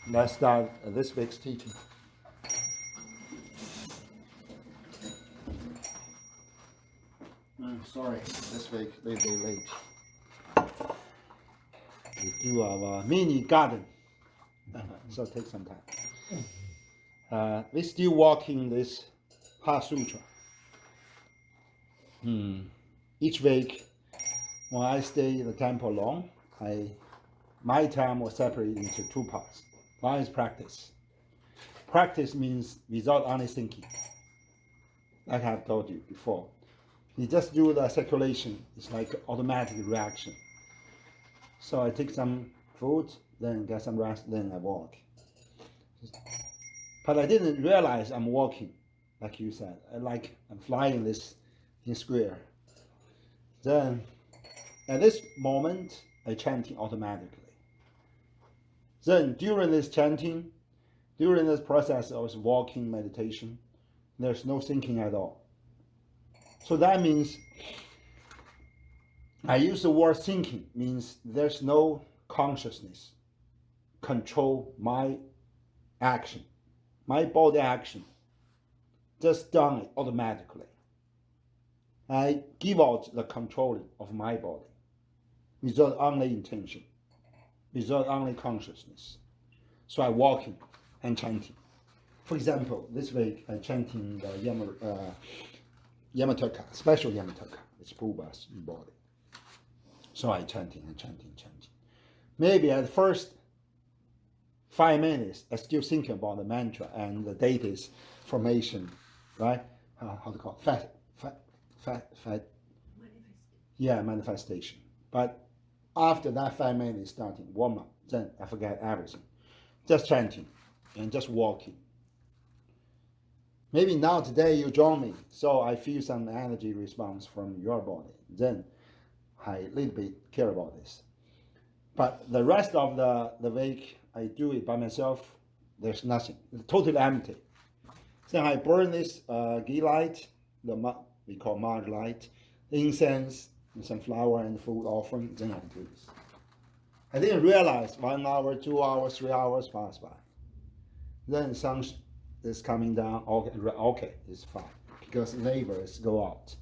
Let's start this week's teaching. Sorry, this week a little bit late. We do our mini garden, so take some time. We're still walking this Heart Sutra. Each week, when I stay in the temple alone, my time was separated into two parts. One is practice. Practice means without any thinking, like I've told you before. You just do the circulation. It's like automatic reaction. So I take some food, then get some rest, then I walk. But I didn't realize I'm walking, like you said. I'm flying this in square. Then at this moment, I chanting automatically. Then during this chanting, during this process of walking meditation, there's no thinking at all. So that means I use the word thinking, means there's no consciousness control my action, my body action, just done it automatically. I give out the controlling of my body without only intention, without only consciousness. So I'm walking and chanting. For example, this week I'm chanting the Yamataka, special Yamataka, it's Buddha's body. So I'm chanting. Maybe at the first 5 minutes, I still thinking about the mantra and the deity's formation, right? How to call it? Manifestation. But after that 5 minutes starting, warm up, then I forget everything. Just chanting and just walking. Maybe now today you join me, so I feel some energy response from your body. Then I a little bit care about this. But the rest of the week, I do it by myself. There's nothing. It's totally empty. Then I burn this ghee light, we call Maj light, incense, and some flower and food offering. Then I do this. I didn't realize 1 hour, 2 hours, 3 hours pass by. Then sun is coming down. Okay, it's fine because neighbors go out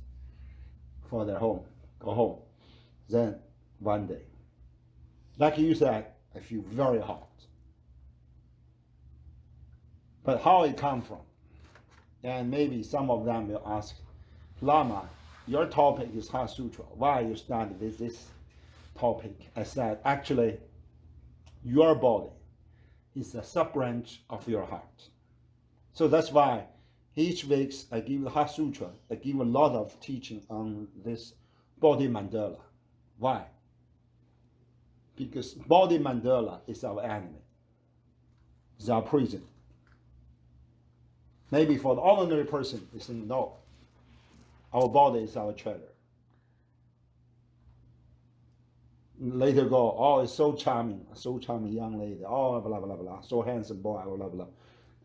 for their go home. Then one day, like you said, I feel very hot. But how it come from? And maybe some of them will ask, Lama, your topic is Heart Sutra. Why you started with this topic? I said, actually, your body is a sub-branch of your heart. So that's why each week I give the Heart Sutra, I give a lot of teaching on this body mandala. Why? Because body mandala is our enemy, it's our prison. Maybe for the ordinary person, they think, no, our body is our treasure. Later go, oh, it's so charming young lady, oh, blah, blah, blah, so handsome boy, blah, blah.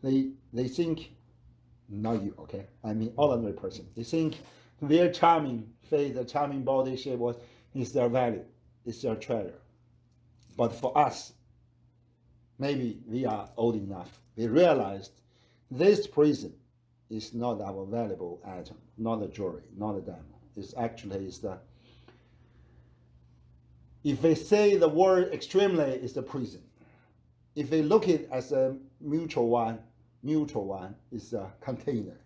They think, not you, okay? I mean, ordinary person. They think their charming face, their charming body shape is their value, is their treasure. But for us, maybe we are old enough. We realized this prison is not our valuable item, not a jewelry, not a diamond. It's actually if they say the word extremely is the prison. If they look at it as a neutral one is a container.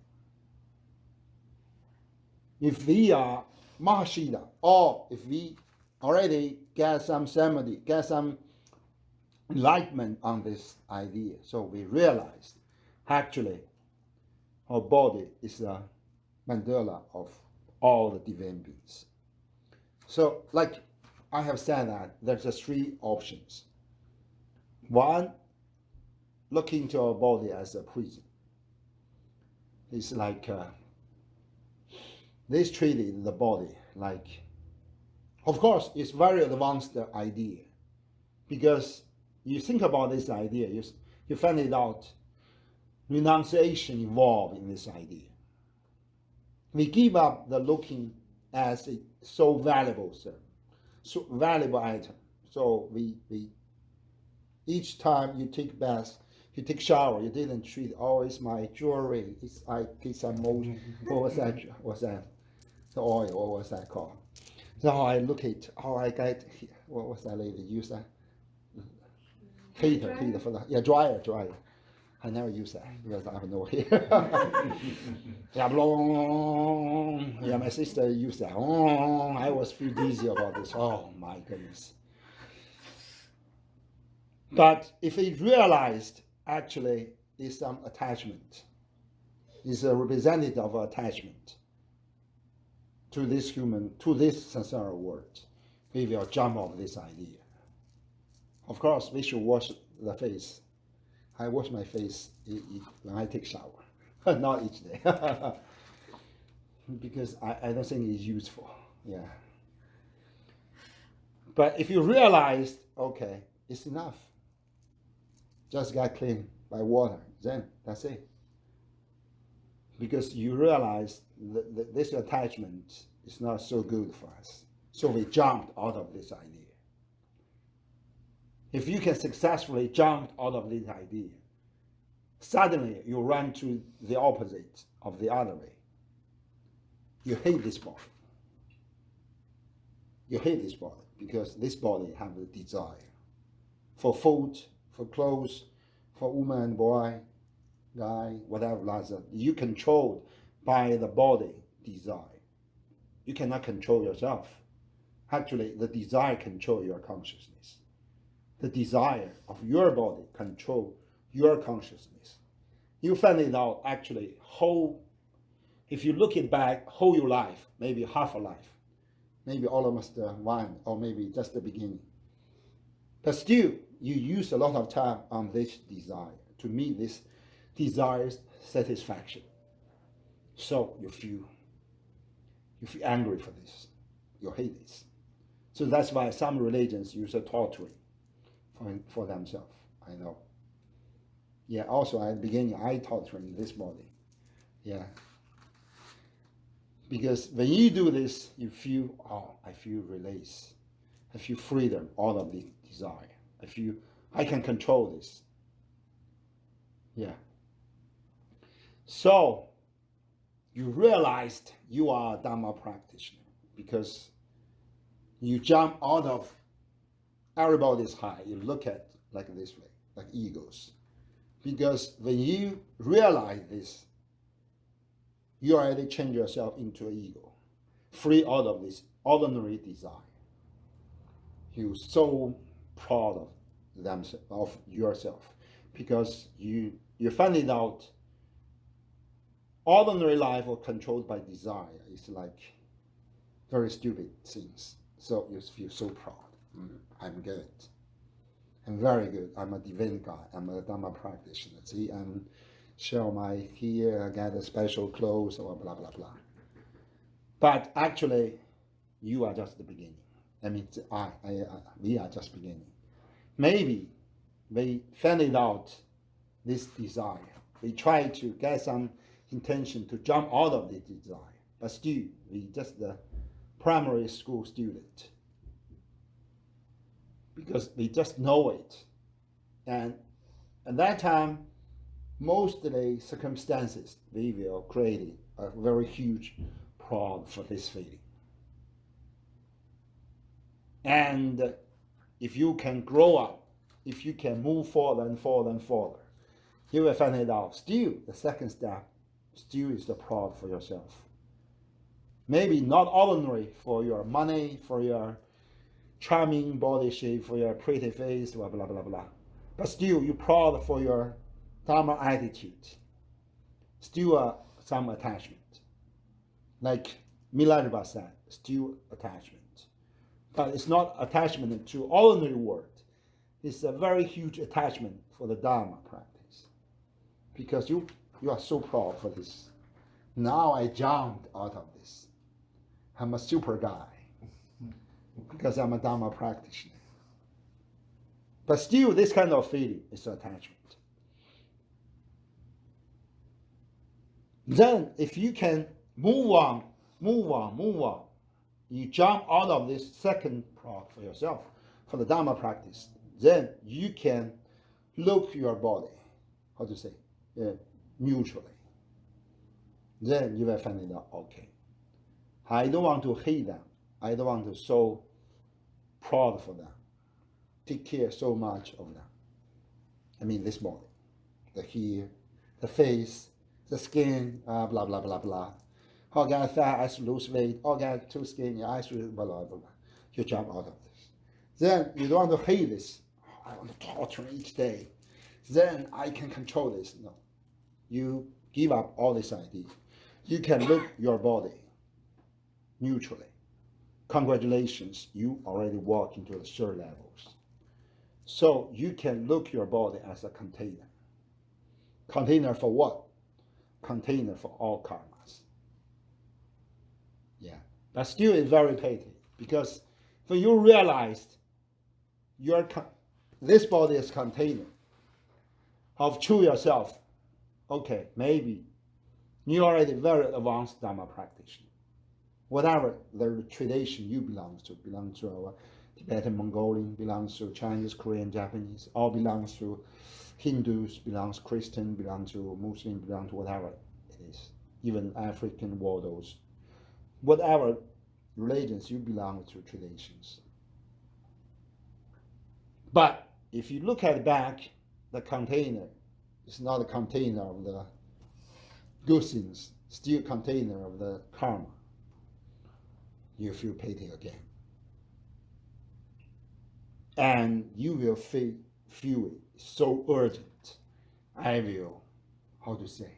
If we are Mahashida, or if we already get some samadhi, get some enlightenment on this idea, so we realized actually our body is a mandala of all the divine beings. So like I have said that there's just 3 options. One, looking to our body as a prison. It's like this treated the body like, of course, it's very advanced idea, because you think about this idea, you find it out, renunciation involved in this idea. We give up the looking as a so valuable item. So each time you take bath, you take shower, you didn't treat, oh, it's my jewelry, I get some motion. What was that? What's that? The oil, what was that called? So I look at, I got, what was that lady use that? Heater for the, yeah, dryer. I never use that because I have no hair. Yeah, my sister used that. I was feel dizzy about this. Oh my goodness. But if he realized actually is some attachment, is a representative of attachment to this human, to this samsara world, we will jump off this idea. Of course, we should wash the face. I wash my face when I take shower, not each day, because I don't think it's useful. Yeah. But if you realize, okay, it's enough. Just got clean by water, then that's it. Because you realize that this attachment is not so good for us. So we jumped out of this idea. If you can successfully jump out of this idea, suddenly you run to the opposite of the other way. You hate this body. You hate this body because this body has a desire for food, for clothes, for woman, boy, guy, whatever like that. You controlled by the body desire. You cannot control yourself. Actually, the desire controls your consciousness. The desire of your body control your consciousness. You find it out actually if you look it back, whole your life, maybe half a life, maybe almost one, or maybe just the beginning. But still, you use a lot of time on this desire to meet this desire's satisfaction. So you feel angry for this. You hate this. So that's why some religions use a torturing for themselves. I know. Yeah, also at the beginning I torturing this body. Yeah. Because when you do this, you feel, I feel release. I feel freedom out of the desire. I feel I can control this. Yeah. So you realized you are a Dharma practitioner because you jump out of everybody's high. You look at like this way, like egos. Because when you realize this, you already change yourself into an ego, free out of this ordinary desire. You're so proud of yourself because you find it out. Ordinary life or controlled by desire is like very stupid things. So you feel so proud. I'm good. I'm very good. I'm a divine guy. I'm a Dharma practitioner. See, I'm show my here, I got a special clothes or blah, blah, blah. But actually, you are just the beginning. I mean, we are just beginning. Maybe we find it out, this desire. We try to get some intention to jump out of the desire. But still, we just the primary school student. Because we just know it. And at that time, mostly circumstances, we will create a very huge problem for this feeling. And if you can grow up, if you can move forward and forward and forward, you will find it out. Still, the second step, still is the problem for yourself. Maybe not ordinary for your money, for your charming body shape, for your pretty face, blah, blah, blah, blah. But still, you're proud for your Dharma attitude. Still some attachment. Like Milarepa said, still attachment. But it's not attachment to ordinary world. It's a very huge attachment for the Dharma practice. Because you are so proud for this. Now I jumped out of this. I'm a super guy. Because I'm a Dharma practitioner. But still, this kind of feeling is attachment. Then, if you can move on, you jump out of this second part for yourself, for the Dharma practice. then you can look your body, how to say, neutrally. Then you will find it out, okay. I don't want to hate them. I don't want to so proud for them. Take care so much of them. I mean this body, the hair, the face, the skin, blah, blah, blah, blah. Oh, get fat, I should lose weight. Oh, get too skinny, I should blah, blah, blah. You jump out of this. Then you don't want to hate this. I want to torture each day. Then I can control this. No. You give up all this idea. You can look your body neutrally. Congratulations, you already walk into the third levels. So you can look your body as a container. Container for what? Container for all karmas. Yeah. But still it's very petty, because when you realized this body is container of true yourself, okay, maybe you're already very advanced Dharma practitioner. Whatever the tradition you belong to our Tibetan, Mongolian, belongs to Chinese, Korean, Japanese, all belongs to Hindus, belongs to Christian, belongs to Muslim, belongs to whatever it is, even African warlords, whatever religions you belong to traditions. But if you look at back, the container is not a container of the good things, still container of the karma. You feel pity again. And you will feel it so urgent. I will, how to say,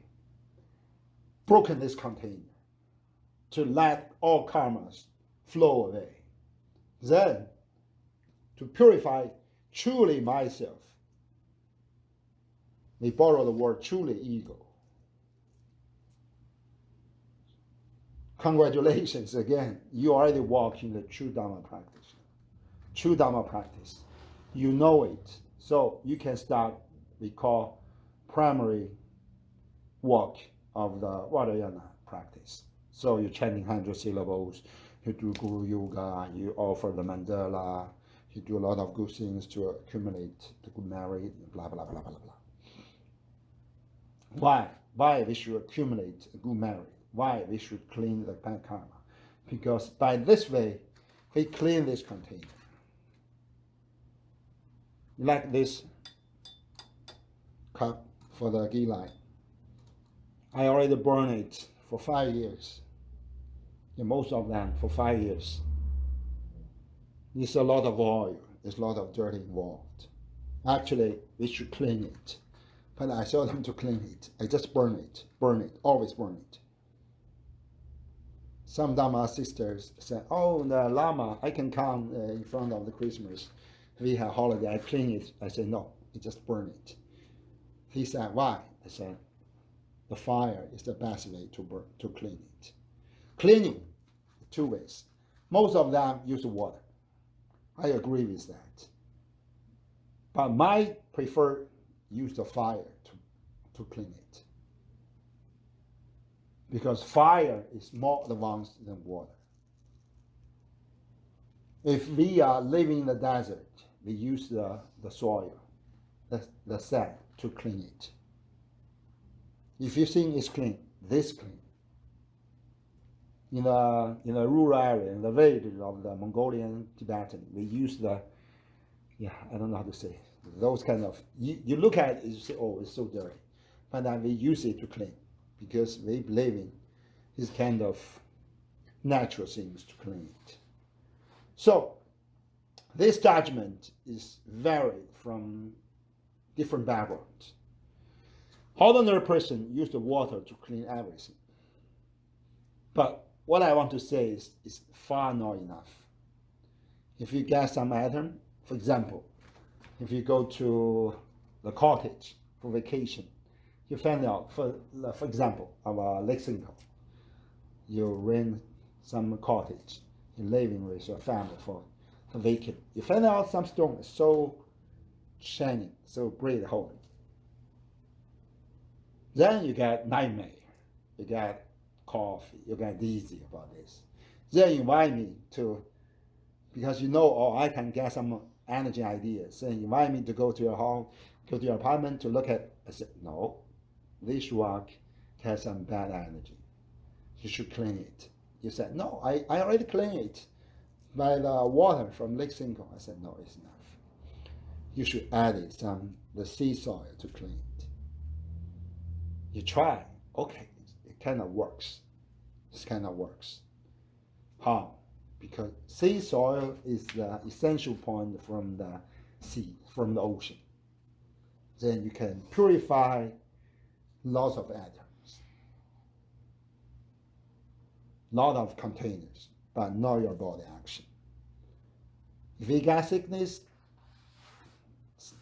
broken this container to let all karmas flow away. Then, to purify truly myself, we borrow the word truly ego. Congratulations again, you already walk in the true Dharma practice. True Dharma practice. You know it. So you can start, we call primary walk of the Vajrayana practice. So you're chanting 100 syllables, you do Guru Yoga, you offer the mandala, you do a lot of good things to accumulate the good merit, blah, blah, blah, blah, blah. Why? Why we should accumulate good merit? Why we should clean the bad karma? Because by this way, we clean this container. Like this cup for the ghee light. I already burned it for 5 years. And most of them for 5 years. There's a lot of oil. There's a lot of dirt involved. Actually, we should clean it. But I tell them to clean it. I just burn it, always burn it. Some Dharma sisters say, oh, the Lama, I can come in front of the Christmas. We have holiday, I clean it. I say, no, I just burn it. He said, why? I said, the fire is the best way to clean it. Cleaning, 2 ways. Most of them use water. I agree with that. But my prefer use the fire to clean it. Because fire is more advanced than water. If we are living in the desert, we use the soil, the sand to clean it. If you think it's clean, this clean. In the rural area, in the villages of the Mongolian, Tibetan, we use I don't know how to say, those kind of, you look at it, you say, oh, it's so dirty. But then we use it to clean, because we believe in these kind of natural things to clean it. So, this judgment is varied from different backgrounds. Ordinary person use the water to clean everything. But what I want to say is far not enough. If you get some item, for example, if you go to the cottage for vacation, you find out, for example, our Lake Simcoe, you rent some cottage, you're living with your family for vacation. You find out some stone is so shining, so great holy. Then you get nightmare, you get coffee, you get dizzy about this. Then you invite me to, because you know, oh, I can get some energy idea, saying, invite me to go to your home, go to your apartment to look at. I said, no, this rock has some bad energy. You should clean it. You said, no, I already cleaned it by the water from Lake Cinco. I said, no, it's enough. You should add the sea soil to clean it. You try, okay, it kind of works. This kind of works. How? Because sea soil is the essential point from the sea, from the ocean. Then you can purify lots of atoms, lot of containers, but not your body action. If you got sickness,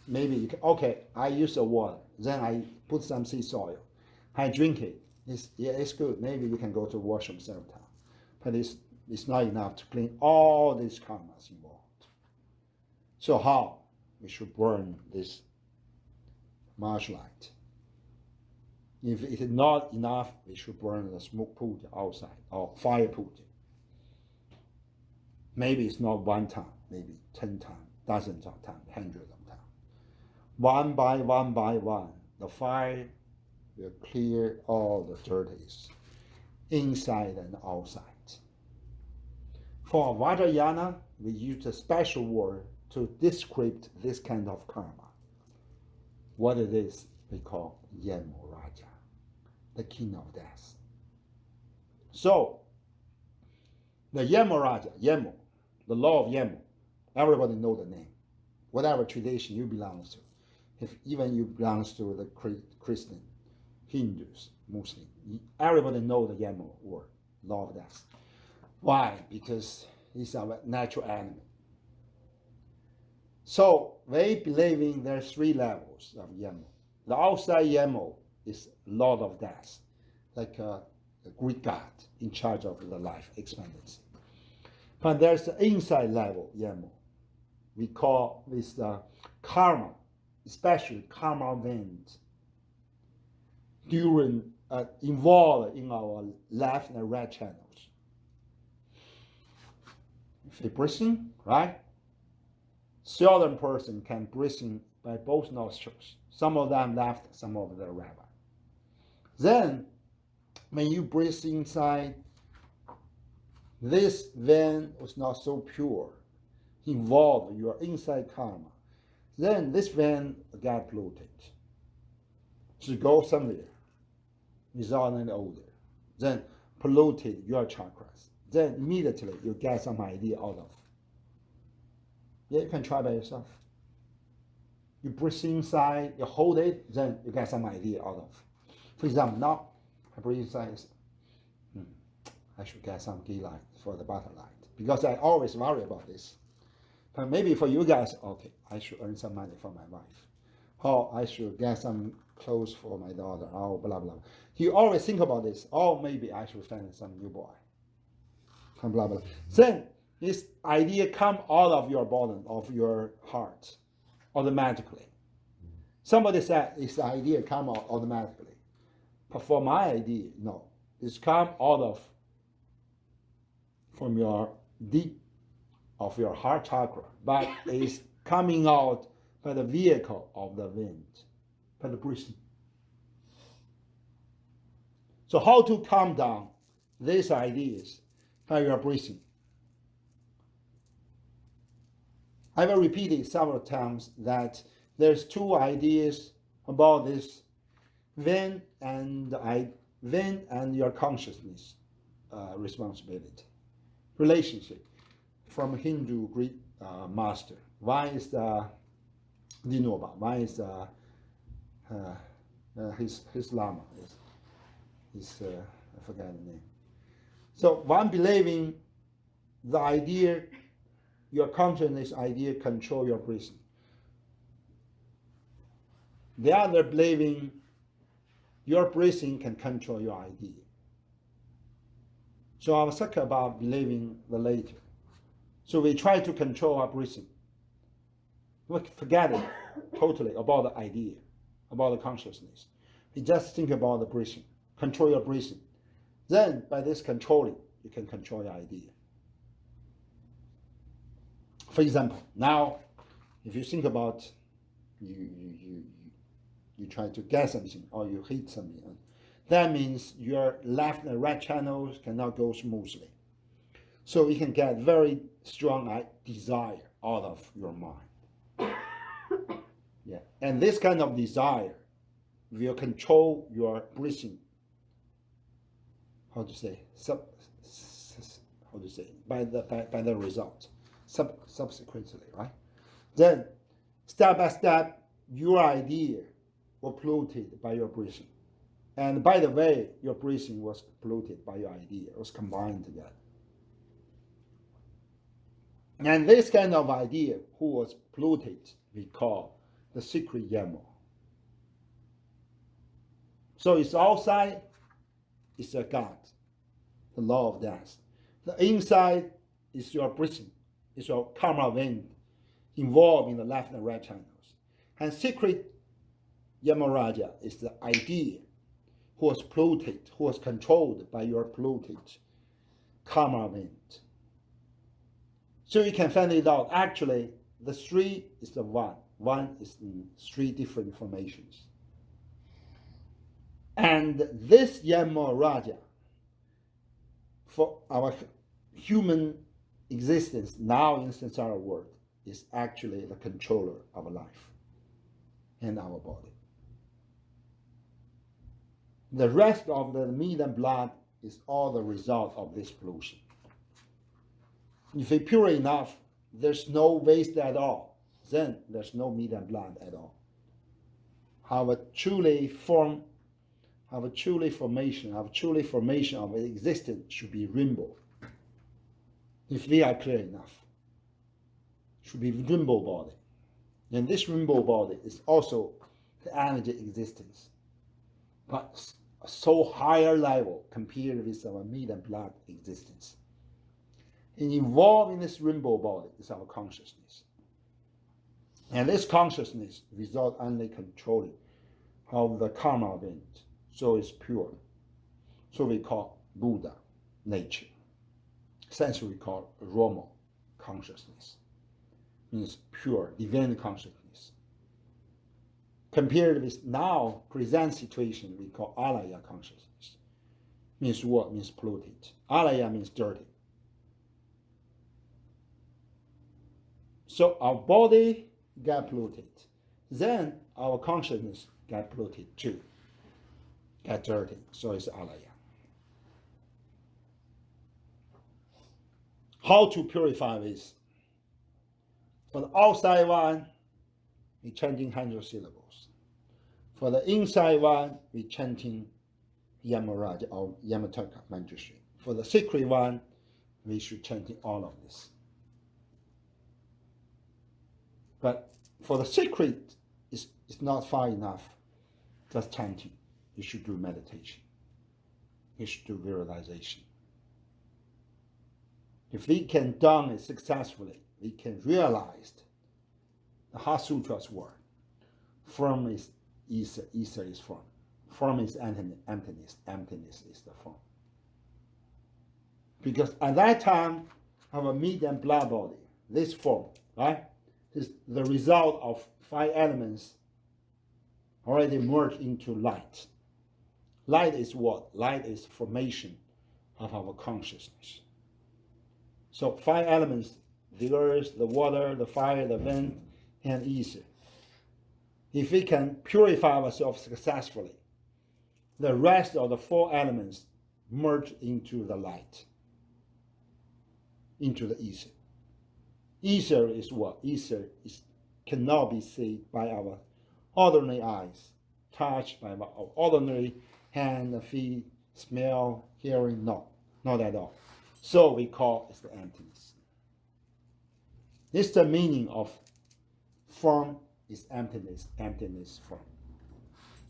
maybe you can, okay, I use the water, then I put some sea soil, I drink it. It's good. Maybe you can go to washroom several times, but it's not enough to clean all these karmas involved. So how? We should burn this marsh light. If it is not enough, we should burn the smoke puja outside or fire puja. Maybe it's not one time, maybe 10 times, dozens of times, hundreds of times. One by one, the fire will clear all the dirties, inside and outside. For Vajrayana, we use a special word to describe this kind of karma. What it is, we call Yemo Raja, the king of death. So, the Yemo Raja, Yemo, the law of Yemo, everybody know the name. Whatever tradition you belong to, if even you belong to the Christian, Hindus, Muslim, everybody know the Yemo word, law of death. Why? Because it's our natural enemy. So we believing there are 3 levels of Yemo. The outside Yemo is Lord of Death, like a Greek god in charge of the life expectancy. But there's the inside level Yemo. We call this karma, especially karma event during involved in our left and right channels. If you breathe in, right? Certain person can breathe in by both nostrils. Some of them left, some of them right. Then, when you breathe inside, this vein was not so pure, involved your inside karma. Then this vein got polluted. So go somewhere without any odor. Then polluted your chakras. Then immediately you get some idea out of. Yeah, you can try by yourself. You breathe inside, you hold it, then you get some idea out of. For example, now I breathe inside. I should get some ghee light for the butter light because I always worry about this. But maybe for you guys, okay, I should earn some money for my wife. Or I should get some clothes for my daughter. Oh, blah, blah. You always think about this. Oh, maybe I should find some new boy. Blah, blah. Then this idea come out of your body, of your heart, automatically. Somebody said this idea come out automatically. But for my idea, no. It's come out from your deep of your heart chakra, but it's coming out by the vehicle of the wind, by the breathing. So how to calm down these ideas by your breathing? I will repeat it several times that there's 2 ideas about this when and your consciousness responsibility, relationship from Hindu Greek master. One is the Dinoba, one is his lama, I forgot the name. So one believing the idea, your consciousness idea control your breathing. The other believing your breathing can control your idea. So I was talking about believing the later. So we try to control our breathing. We forget it totally about the idea, about the consciousness. We just think about the breathing, control your breathing. Then by this controlling, you can control your idea. For example, now If you think about you try to get something or you hit something, that means your left and right channels cannot go smoothly. So you can get very strong desire out of your mind. Yeah. And this kind of desire will control your breathing. How to say? By the result, subsequently, right? Then, step by step, your idea was polluted by your breathing. And by the way, your breathing was polluted by your idea. It was combined together. And this kind of idea, who was polluted, we call the secret yamo. So it's outside, it's a God, the law of death. The inside is your breathing, is your karma wind involved in the left and right channels. And secret Yamaraja is the idea who was polluted, who was controlled by your polluted karma wind. So you can find it out. Actually, the three is the one. One is in three different formations. And this Yamaraja, for our human existence now in samsara world, is actually the controller of life and our body. The rest of the meat and blood is all the result of this pollution. If it's pure enough, there's no waste at all. Then there's no meat and blood at all. Have a truly formation of existence should be rainbow. If we are clear enough, should be rainbow body. And this rainbow body is also the energy existence, but so higher level compared with our meat and blood existence. And involved in this rainbow body is our consciousness. And this consciousness without only controlling of the karma wind, so it's pure. So we call Buddha nature. Since we call Roma consciousness, means pure, divine consciousness. Compared with now present situation, we call alaya consciousness. Means what? Means polluted. Alaya means dirty. So our body got polluted. Then our consciousness got polluted too. Got dirty. So it's alaya. How to purify this? For the outside one, we chanting 100 syllables. For the inside one, we chanting Yamaraja or Yamataka mantra. For the secret one, we should chanting all of this. But for the secret, it's not far enough just chanting. You should do meditation. You should do visualization. If we can done it successfully, we can realize the Heart Sutra's word. Form is ether, ether is form. Form is emptiness, emptiness is the form. Because at that time, our meat and blood body, this form, right, is the result of 5 elements already merged into light. Light is what? Light is formation of our consciousness. So 5 elements, the earth, the water, the fire, the wind, and ether. If we can purify ourselves successfully, the rest of the 4 elements merge into the light, into the ether. Ether is what? Ether cannot be seen by our ordinary eyes, touched by our ordinary hand, feet, smell, hearing, not at all. So we call it the emptiness. This is the meaning of form is emptiness, emptiness form.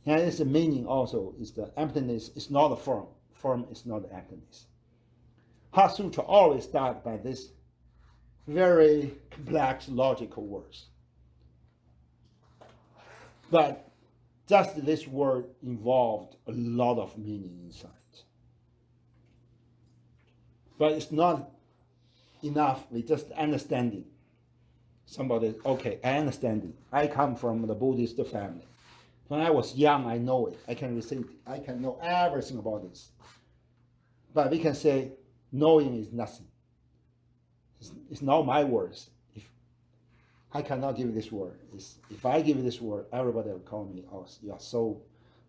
And it's the meaning also is the emptiness is not a form, form is not the emptiness. Heart Sutra always starts by this very complex logical words. But just this word involved a lot of meaning inside. But it's not enough with just understanding. Somebody, okay, I understand it. I come from the Buddhist family. When I was young, I know it. I can receive it. I can know everything about this. But we can say, knowing is nothing. It's not my words. If I cannot give this word, if I give this word, everybody will call me, oh, you're so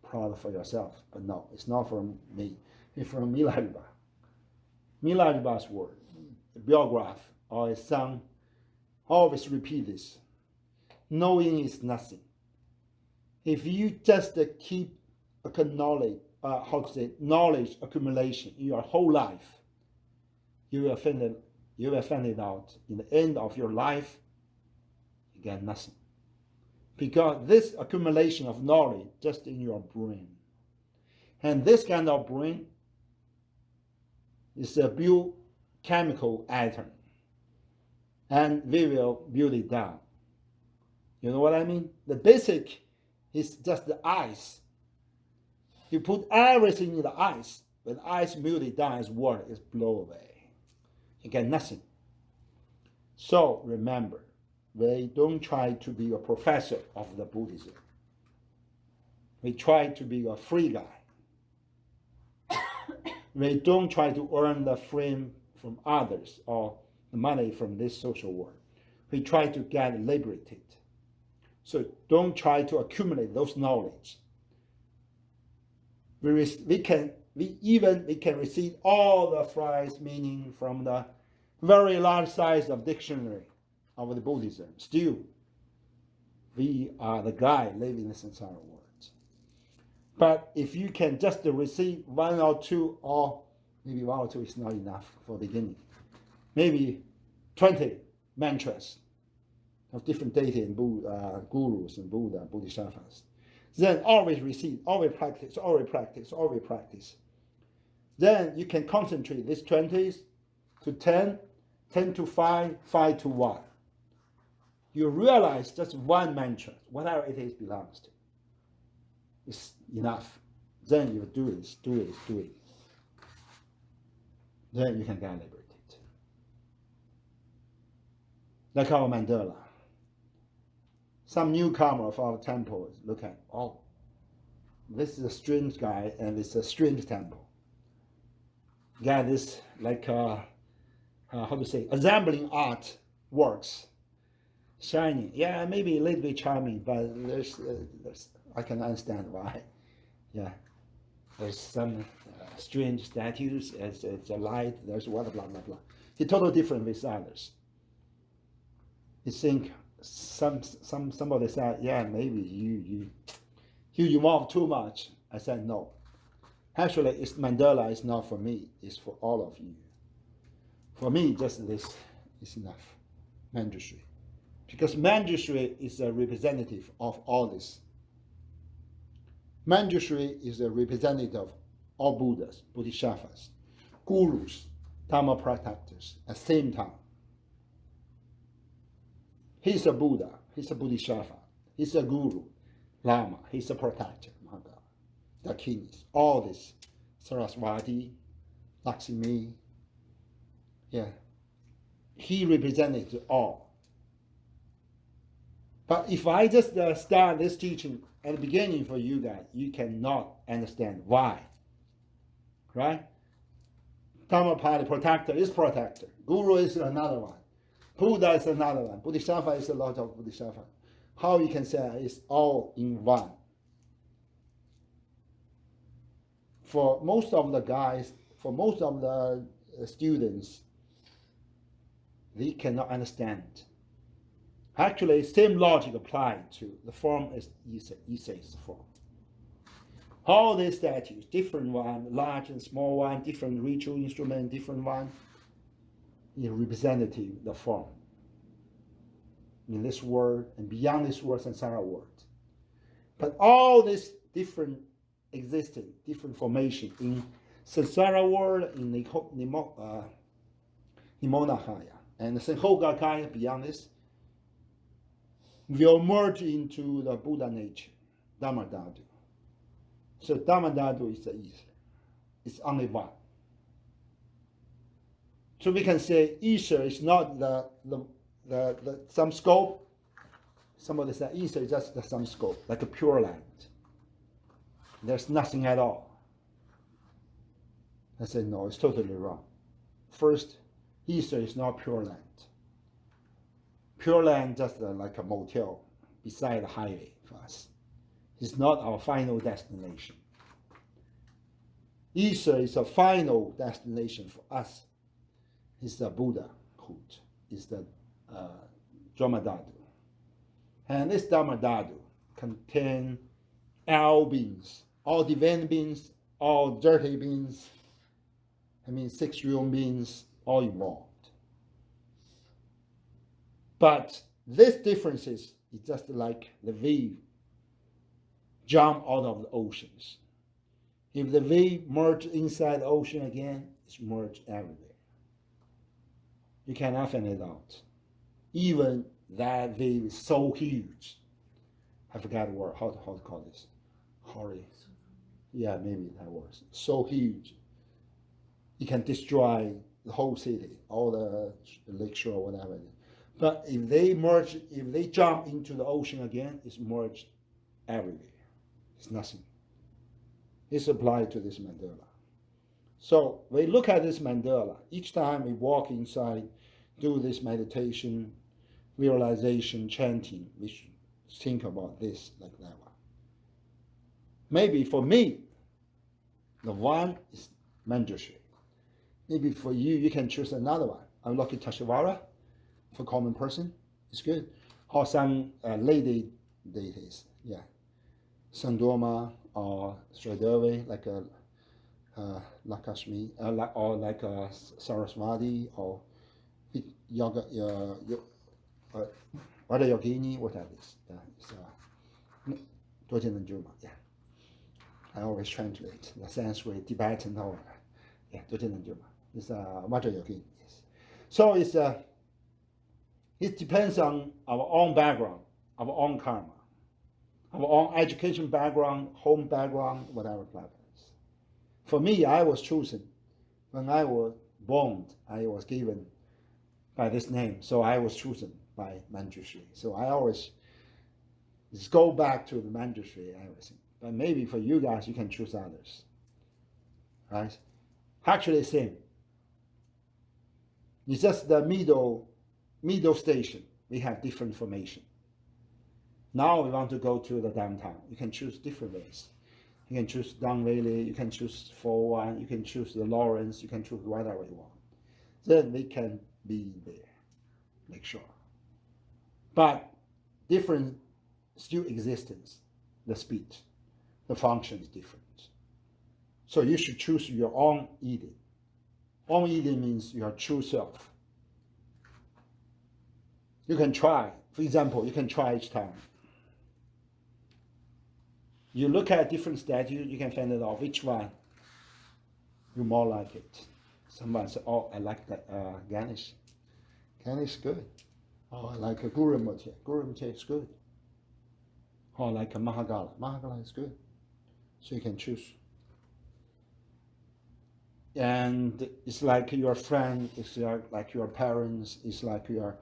proud for yourself. But no, it's not from me. It's from Milarepa. Milarepa's word, the biograph or his son always repeat this. Knowing is nothing. If you just keep knowledge accumulation in your whole life, you will find it out in the end of your life, you get nothing. Because this accumulation of knowledge just in your brain. And this kind of brain is a biochemical atom. And we will build it down. You know what I mean? The basic is just the ice. You put everything in the ice, when the ice melt it down as water, it's blow away. You get nothing. So remember, we don't try to be a professor of the Buddhism. We try to be a free guy. We don't try to earn the fame from others or the money from this social world. We try to get liberated. So don't try to accumulate those knowledge. We can receive all the phrase meaning from the very large size of dictionary of the Buddhism. Still, we are the guy living in the samsara world. But if you can just receive one or two, or maybe one or two is not enough for beginning, maybe 20 mantras of different deity and gurus and Buddha, Bodhisattvas. Then always receive, always practice, always practice, always practice. Then you can concentrate these 20s to 10, 10 to 5, 5 to 1. You realize just one mantra, whatever it is belongs to, is enough. Then you do it. Then you can get liberated. Like our mandala. Some newcomer of our temple look at, oh, this is a strange guy and it's a strange temple. Got this like assembling art works, shining. Yeah, maybe a little bit charming, but there's I can understand why. Yeah, there's some strange statues. It's a light. There's what blah blah blah. It's totally different with others. You think somebody said, yeah, maybe you evolve too much. I said no. Actually, it's mandala is not for me. It's for all of you. For me, just this is enough. Manjushri, because Manjushri is a representative of all this. Manjushri is a representative of all Buddhas, Bodhisattvas, gurus, Dharma protectors at the same time. He's a Buddha, he's a Bodhisattva, he's a guru, Lama, he's a protector, the kings, all this, Saraswati, Lakshmi, yeah. He represented all. But if I just start this teaching at the beginning for you guys, you cannot understand why. Right? Dhammapada protector is protector. Guru is another one. Buddha is another one. Bodhisattva is a lot of Bodhisattva. How you can say it's all in one. For most of the guys, for most of the students, they cannot understand. Actually, same logic applied to the form is Isai's form. All these statues, different one, large and small one, different ritual instrument, different one, is representative the form. In this world and beyond this world, samsara world. But all this different existing, different formation in samsara world, in Nimonakaya, and the Senhogakaya beyond this, will merge into the Buddha nature, Dharma Dhatu. So Dharma Dhatu is the ether. It's only one. So we can say ether is not the some scope. Somebody said ether is just some scope, like a pure land. There's nothing at all. I said, no, it's totally wrong. First, ether is not pure land. Pure land just like a motel beside the highway for us. It's not our final destination. Ether is a final destination for us. It's the Buddhahood. It's the Dharma. And this Dharma contains all beings, all divine beings, all dirty beings, 6 human beings, all involved. But this differences is just like the wave jump out of the oceans. If the wave merge inside the ocean again, it's merged everywhere. You cannot find it out. Even that wave is so huge. I forgot the word, how to call this. Hurry. Yeah, maybe that word. So huge. It can destroy the whole city, all the lakeshore, whatever. But if they jump into the ocean again, it's merged everywhere. It's nothing. It's applied to this mandala. So we look at this mandala. Each time we walk inside, do this meditation, visualization, chanting, we should think about this like that one. Maybe for me, the one is Manjushri. Maybe for you, you can choose another one. Avalokiteshvara, for common person, it's good. Or some lady deities, yeah. Sandoma or Sridevi, like a Lakshmi, or like a Saraswati, or Yoga, Vada Yogini, whatever it is. Yeah. I always translate the Sanskrit, Tibetan, or yeah, it's Vada Yogini. Yes. So it depends on our own background, our own karma, our own education background, home background, whatever happens. For me, I was chosen. When I was born, I was given by this name, so I was chosen by Manjushri. So I always just go back to the Manjushri and everything. But maybe for you guys, you can choose others. Right? Actually, same. It's just the middle station. We have different formation. Now we want to go to the downtown. You can choose different ways. You can choose Down Valley, you can choose 401, you can choose the Lawrence, you can choose whatever you want. Then we can be there, make sure. But different still existence, the speed, the function is different. So you should choose your own Eden. Own Eden means your true self. You can try, for example, you can try each time. You look at different statues, you can find out which one you more like it. Someone said, oh, I like that Ganesh. Ganesh is good. Oh, I like a Gurumati. Gurumati is good. Oh, I like a Mahagala. Mahagala is good. So you can choose. And it's like your friend, it's like your parents, it's like your,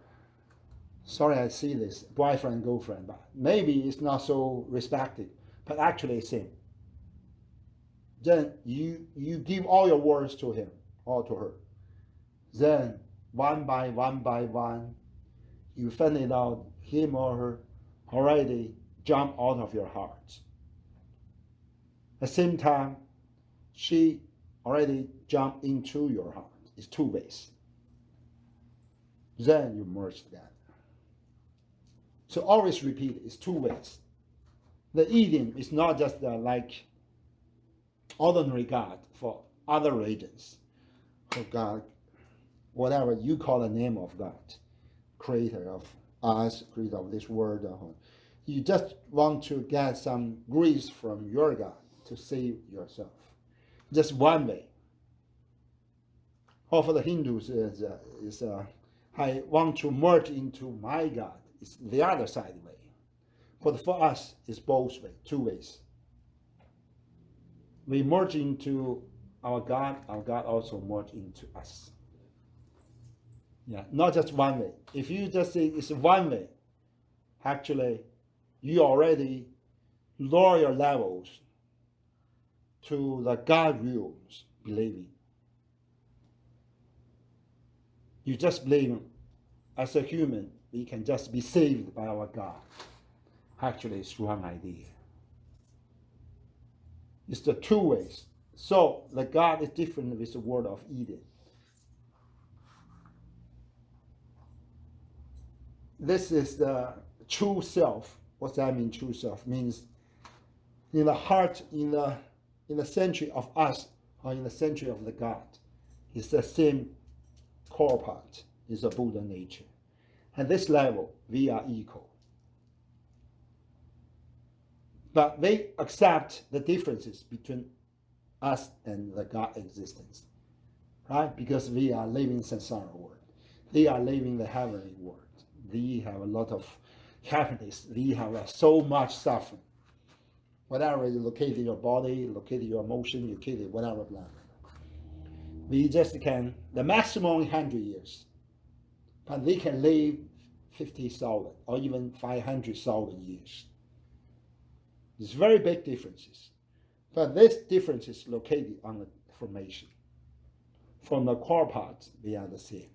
sorry I see this, boyfriend, girlfriend, but maybe it's not so respected, but actually it's him. Then you give all your words to him or to her. Then one by one, you find it out him or her already jump out of your heart. At the same time, she already jumped into your heart. It's two ways. Then you merge together. So always repeat it. It's two ways. The Eden is not just like ordinary God for other religions. For God, whatever you call the name of God, creator of us, creator of this world. You just want to get some grace from your God to save yourself. Just one way. Or for the Hindus is I want to merge into my God. It's the other side way. But for us, it's both ways, two ways. We merge into our God also merge into us. Yeah, not just one way. If you just say it's one way, actually, you already lower your levels to the God rules believing. You just believe as a human, we can just be saved by our God. Actually, it's wrong idea. It's the two ways. So the God is different with the word of Eden. This is the true self. What that mean? True self means in the heart, in the century of us, or in the century of the God, it's the same core part. Is the Buddha nature. At this level, we are equal. But they accept the differences between us and the God existence, right? Because we are living samsara world. They are living the heavenly world. They have a lot of happiness. We have so much suffering. Whatever is located in your body, located in your emotion, located whatever, blah, blah. We just can, the maximum 100 years, but they can live 50,000 or even 500,000 years. It's very big differences. But this difference is located on the formation. From the core parts, we are the same.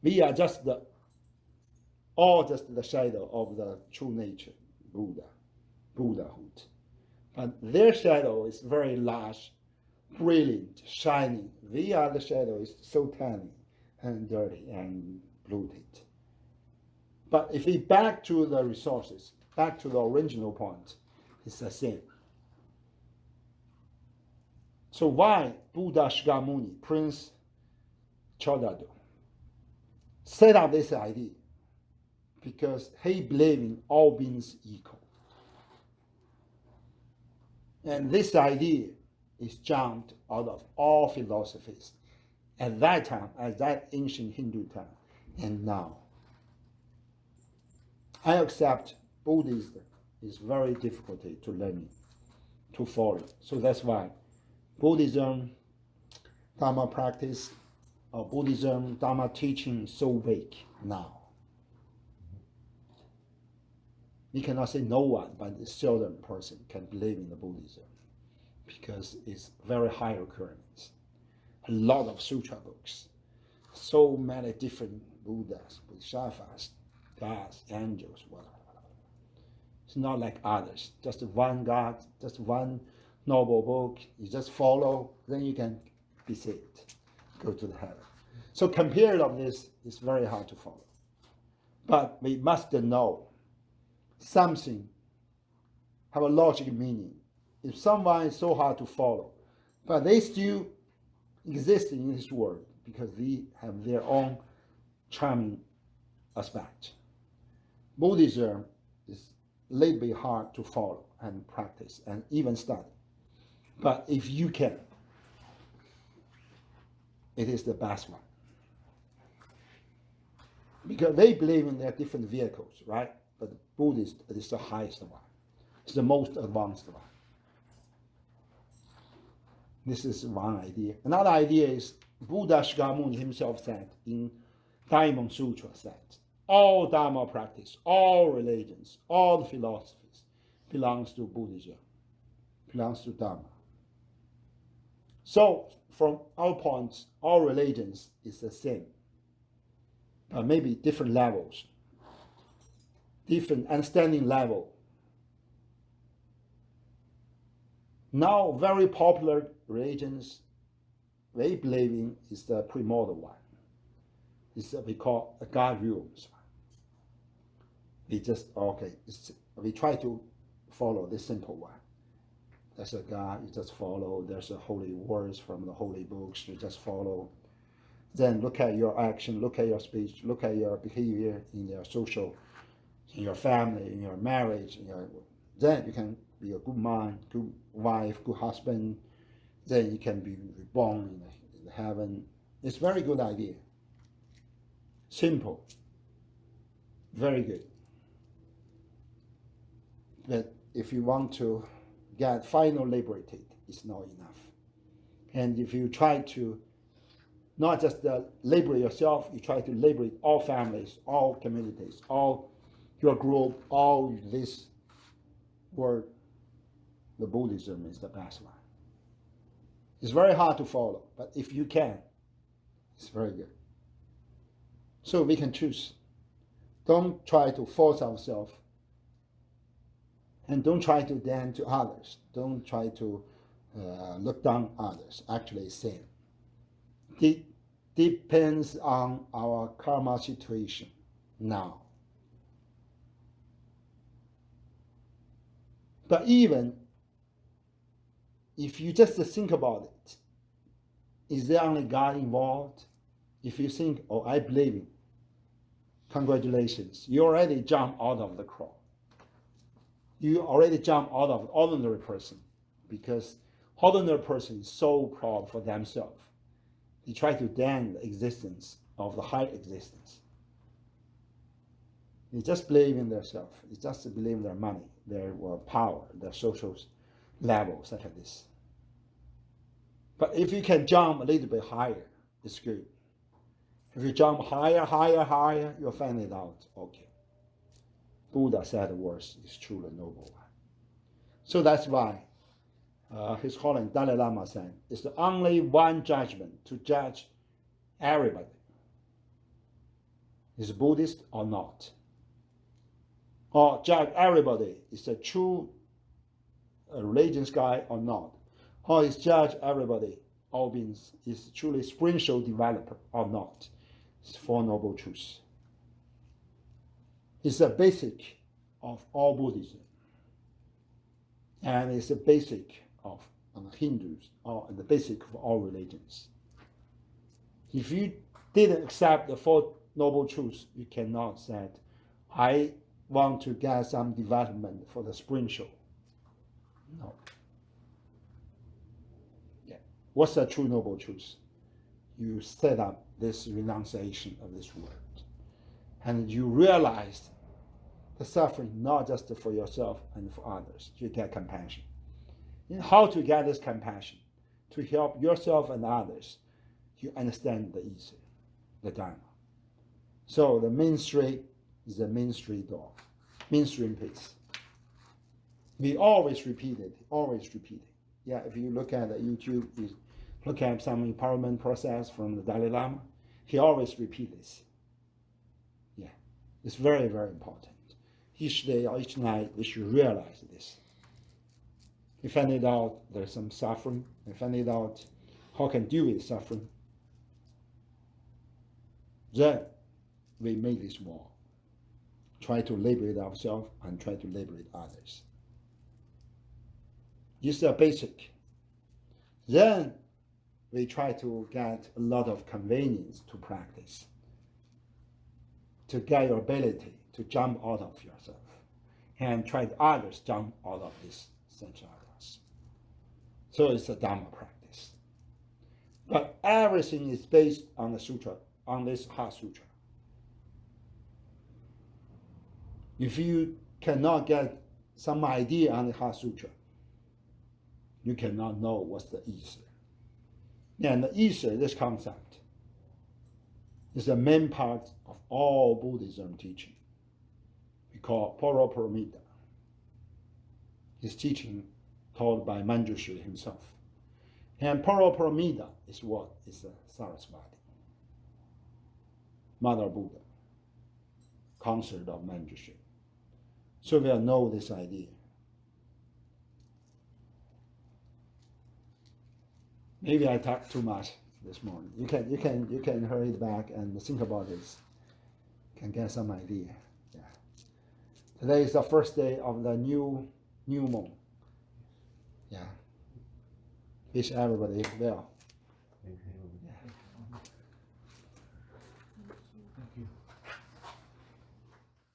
We are just all just the shadow of the true nature, Buddhahood. But their shadow is very large, brilliant, shining. We are the shadow is so tiny and dirty and polluted. But if we back to the resources, back to the original point, it's the same. So why Buddha Shakyamuni, Prince Chodado, set up this idea? Because he believed in all beings equal. And this idea is jumped out of all philosophies at that time, at that ancient Hindu time, and now. I accept Buddhism is very difficult to learn, to follow. So that's why Buddhism, Dharma practice, or Buddhism, Dharma teaching is so weak now. We cannot say no one, but a certain person can believe in the Buddhism because it's very high occurrence. A lot of sutra books, so many different Buddhas, Bodhisattvas, gods, angels, whatever. It's not like others. Just one God, just one noble book. You just follow, then you can be saved, go to the heaven. So compared of this, it's very hard to follow. But we must know something have a logical meaning. If someone is so hard to follow, but they still exist in this world because they have their own charming aspect. Buddhism is a little bit hard to follow and practice and even study. But if you can, it is the best one. Because they believe in their different vehicles, right? But the Buddhist is the highest one. It's the most advanced one. This is one idea. Another idea is Buddha Shakyamuni himself said in Diamond Sutra said, all Dharma practice, all religions, all the philosophies belongs to Buddhism, belongs to Dharma. So from our point, all religions is the same, but maybe different levels, different understanding level. Now, very popular religions, they believe in is the primordial one. It's what we call a God rules. We just, we try to follow this simple one. There's a God, you just follow. There's a holy words from the holy books, you just follow. Then look at your action, look at your speech, look at your behavior in your social, in your family, in your marriage. Then you can be a good man, good wife, good husband. Then you can be reborn in heaven. It's a very good idea. Simple. Very good. But if you want to get final liberated, it's not enough. And if you try to not just liberate yourself, you try to liberate all families, all communities, all your group, all this word. The Buddhism is the best one. It's very hard to follow, but if you can, it's very good. So we can choose. Don't try to force ourselves, and don't try to bend to others. Don't try to look down others. Actually, sin. It depends on our karma situation now. But even if you just think about it, is there only God involved? If you think, oh, I believe in, congratulations, you already jumped out of the crowd. You already jumped out of ordinary person, because ordinary person is so proud for themselves. They try to damn the existence of the high existence. They just believe in themselves. They just believe in their money, their power, their social level, such as this. But if you can jump a little bit higher, it's good. If you jump higher, you'll find it out. Okay. Buddha said the words is truly noble one. So that's why His Holiness Dalai Lama said, it's the only one judgment to judge everybody. Is Buddhist or not? Or judge everybody, is a true religious guy or not? Or is judge everybody, all beings, is truly spiritual developer or not? It's Four Noble Truths. It's the basic of all Buddhism. And it's the basic of Hindus, or the basic of all religions. If you didn't accept the Four Noble Truths, you cannot say, I want to get some development for the spiritual. No. Yeah. What's the true Noble Truth? You set up this renunciation of this world. And you realize the suffering not just for yourself and for others. You get compassion. And how to get this compassion? To help yourself and others. You understand the East, the Dharma. So the main street is the main street door. Mainstream pace. We always repeat it. Yeah, if you look at the YouTube, you look at some empowerment process from the Dalai Lama, he always repeats this. Yeah, it's very, very important. Each day or each night, we should realize this. We find it out there's some suffering. We find it out how can deal with suffering. Then we make this wall. Try to liberate ourselves and try to liberate others. This is a basic. Then we try to get a lot of convenience to practice, to get your ability to jump out of yourself and try to others jump out of this such others. So it's a Dharma practice. But everything is based on the sutra, on this Heart Sutra. If you cannot get some idea on the Heart Sutra, you cannot know what's the ether. And the ether, this concept, is the main part of all Buddhism teaching. We call Paraparamita. His teaching taught by Manjushri himself. And Paraparamita is what? Is the Sarasvati. Mother Buddha, consort of Manjushri. So we'll know this idea. Maybe I talked too much this morning. You can hurry back and think about this. Can get some idea. Yeah. Today is the first day of the new moon. Yeah. Wish everybody well.